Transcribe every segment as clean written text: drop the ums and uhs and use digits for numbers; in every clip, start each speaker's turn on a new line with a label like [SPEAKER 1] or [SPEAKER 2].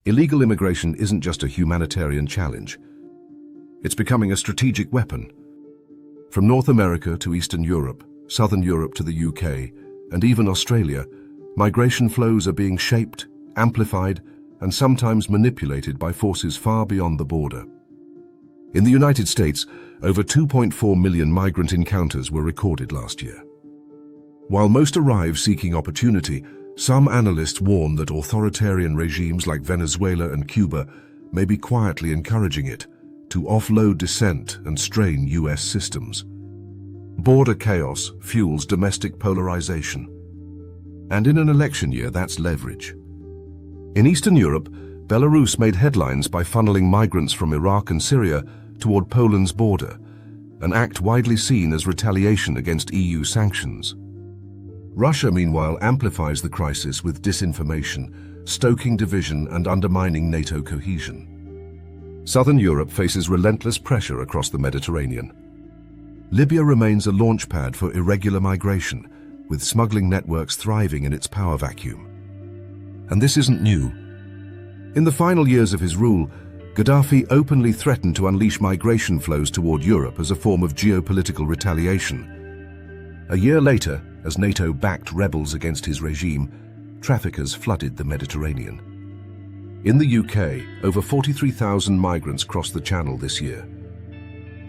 [SPEAKER 1] Illegal immigration isn't just a humanitarian challenge. It's becoming a strategic weapon. From North America to Eastern Europe, Southern Europe to the UK, and even Australia, migration flows are being shaped, amplified, and sometimes manipulated by forces far beyond the border. In the United States, over 2.4 million migrant encounters were recorded last year. While most arrive seeking opportunity, some analysts warn that authoritarian regimes like Venezuela and Cuba may be quietly encouraging it to offload dissent and strain US systems. Border chaos fuels domestic polarization. And in an election year, that's leverage. In Eastern Europe, Belarus made headlines by funneling migrants from Iraq and Syria toward Poland's border, an act widely seen as retaliation against EU sanctions. Russia, meanwhile, amplifies the crisis with disinformation, stoking division and undermining NATO cohesion. Southern Europe faces relentless pressure across the Mediterranean. Libya remains a launchpad for irregular migration, with smuggling networks thriving in its power vacuum. And this isn't new. In the final years of his rule, Gaddafi openly threatened to unleash migration flows toward Europe as a form of geopolitical retaliation. A year later, as NATO backed rebels against his regime, traffickers flooded the Mediterranean. In the UK, over 43,000 migrants crossed the Channel this year.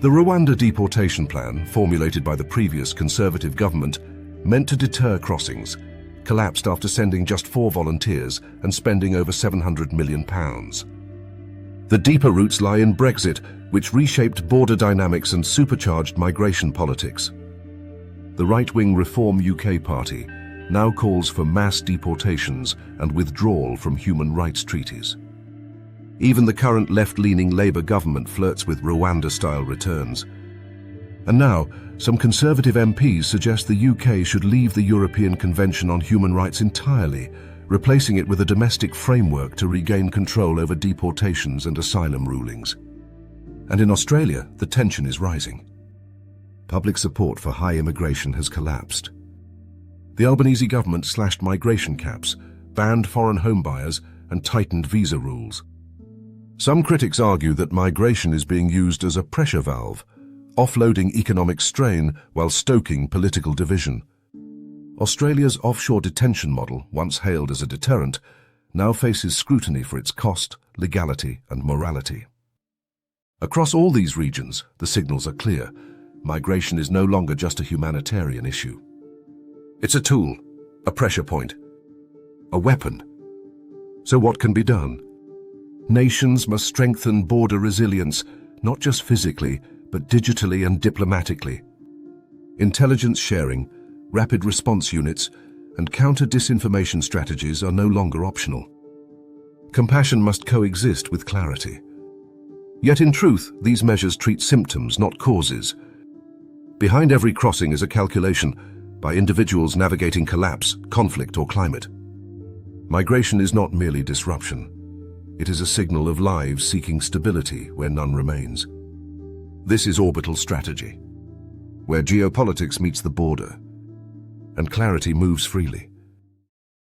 [SPEAKER 1] The Rwanda deportation plan, formulated by the previous Conservative government, meant to deter crossings, collapsed after sending just 4 volunteers and spending over £700 million. The deeper roots lie in Brexit, which reshaped border dynamics and supercharged migration politics. The right-wing Reform UK party now calls for mass deportations and withdrawal from human rights treaties. Even the current left-leaning Labour government flirts with Rwanda-style returns. And now, some Conservative MPs suggest the UK should leave the European Convention on Human Rights entirely, replacing it with a domestic framework to regain control over deportations and asylum rulings. And in Australia, the tension is rising. Public support for high immigration has collapsed. The Albanese government slashed migration caps, banned foreign home buyers, and tightened visa rules. Some critics argue that migration is being used as a pressure valve, offloading economic strain while stoking political division. Australia's offshore detention model, once hailed as a deterrent, now faces scrutiny for its cost, legality, and morality. Across all these regions, the signals are clear. Migration is no longer just a humanitarian issue. It's a tool, a pressure point, a weapon. So what can be done? Nations must strengthen border resilience, not just physically, but digitally and diplomatically. Intelligence sharing, rapid response units, and counter-disinformation strategies are no longer optional. Compassion must coexist with clarity. Yet in truth, these measures treat symptoms, not causes. Behind every crossing is a calculation by individuals navigating collapse, conflict, or climate. Migration is not merely disruption. It is a signal of lives seeking stability where none remains. This is orbital strategy, where geopolitics meets the border, and clarity moves freely.